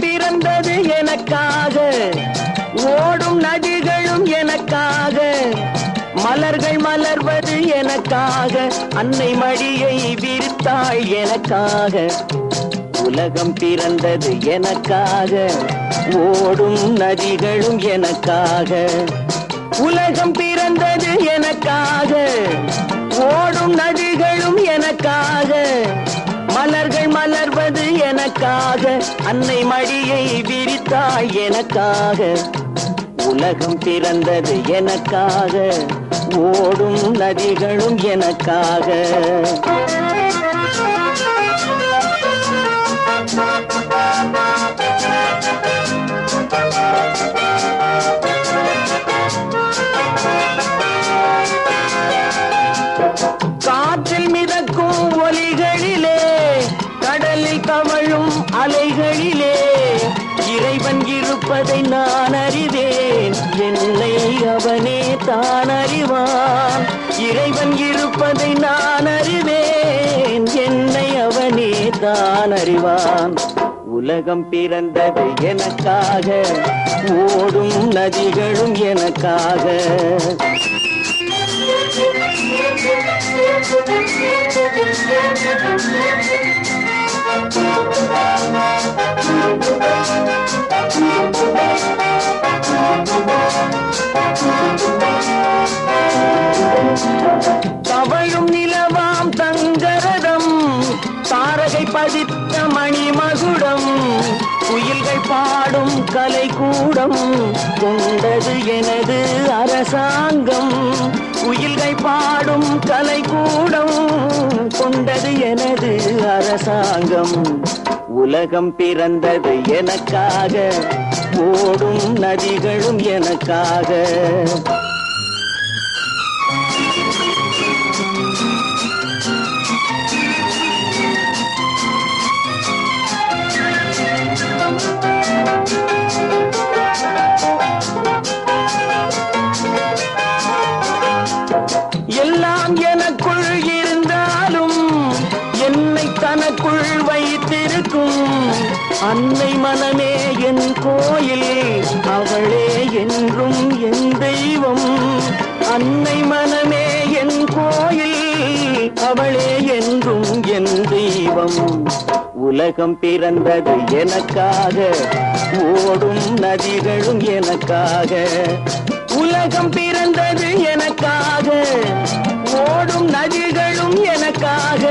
பிறந்தது எனக்காக, ஓடும் நதிகளும் எனக்காக, மலர்கள் மலர்வது எனக்காக, அன்னை மடியை விரித்தாள் எனக்காக. உலகம் பிறந்தது எனக்காக, ஓடும் நதிகளும் எனக்காக. உலகம் பிறந்தது எனக்காக, ஓடும் நதிகளும் எனக்காக, மலர்கள் மலர்வது எனக்காக, அன்னை மடியை விரித்தாள் எனக்காக. உலகம் பிறந்தது எனக்காக, ஓடும் நதிகளும் எனக்காக. காற்றில் மிதக்கும் ஒலிகளிலே, கடலில் தவழும் அலைகளிலே, இறைவன் இருப்பதை நான் அறிவேன், என்னை அவனே தான் அறிவான். இறைவன் இருப்பதை நான் அறிவேன், என்னை அவனே தான் அறிவான். உலகம் பிறந்தது எனக்காக, ஓடும் நதிகளும் எனக்காக. தவழும் நிலவாம் தங்கரதம், தாரகை பதித்த மணிமகுடம், குயில்கள் பாடும் கலை கூடம், கொண்டது எனது அரசாங்கம். குயில்கள் பாடும் கலை கூடம், கொண்டது எனது அரசாங்கம். உலகம் பிறந்தது எனக்காக, ஓடும் நதிகளும் எனக்காக. எல்லாம் எனக்குள் இருந்தாலும் என்னை தனக்குள் வைத்திருக்கும் அன்னை மனமே என் கோயில், அவளே என்றும் என் தெய்வம். அன்னை மனமே என் கோயில், அவளே என்றும் என் தெய்வம். உலகம் பிறந்தது எனக்காக, ஓடும் நதிகளும் எனக்காக. உலகம் பிறந்தது எனக்காக, ஓடும் நதிகளும் எனக்காக,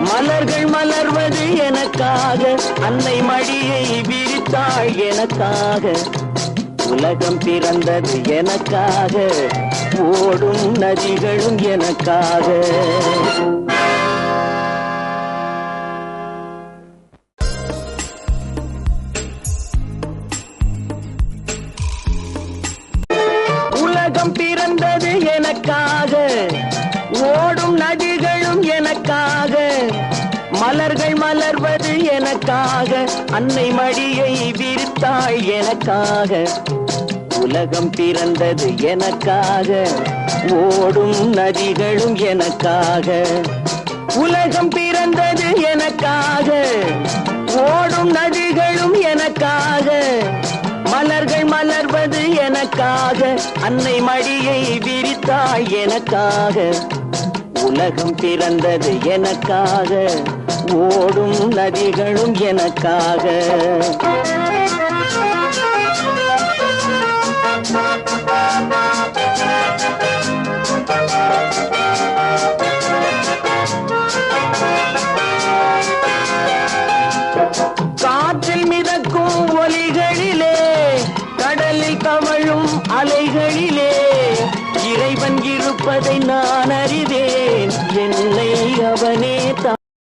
மலர்கள் மலர்வது எனக்காக, அன்னை மடியை விரித்தாள் எனக்காக. உலகம் பிறந்தது எனக்காக, ஓடும் நதிகளும் எனக்காக. உலகம் பிறந்தது எனக்காக, ஓடும் நதிகளும் எனக்காக, மலர்கள் மலர்வது எனக்காக, அன்னை மடியை விரித்தாள் எனக்காக. உலகம் பிறந்தது எனக்காக, ஓடும் நதிகளும் எனக்காக. உலகம் பிறந்தது எனக்காக, ஓடும் நதிகளும் எனக்காக, மலர்கள் மலர்வது எனக்காக, அன்னை மடியை விரித்தாள் எனக்காக. உலகம் பிறந்தது எனக்காக, ஓடும் நதிகளும் எனக்காக.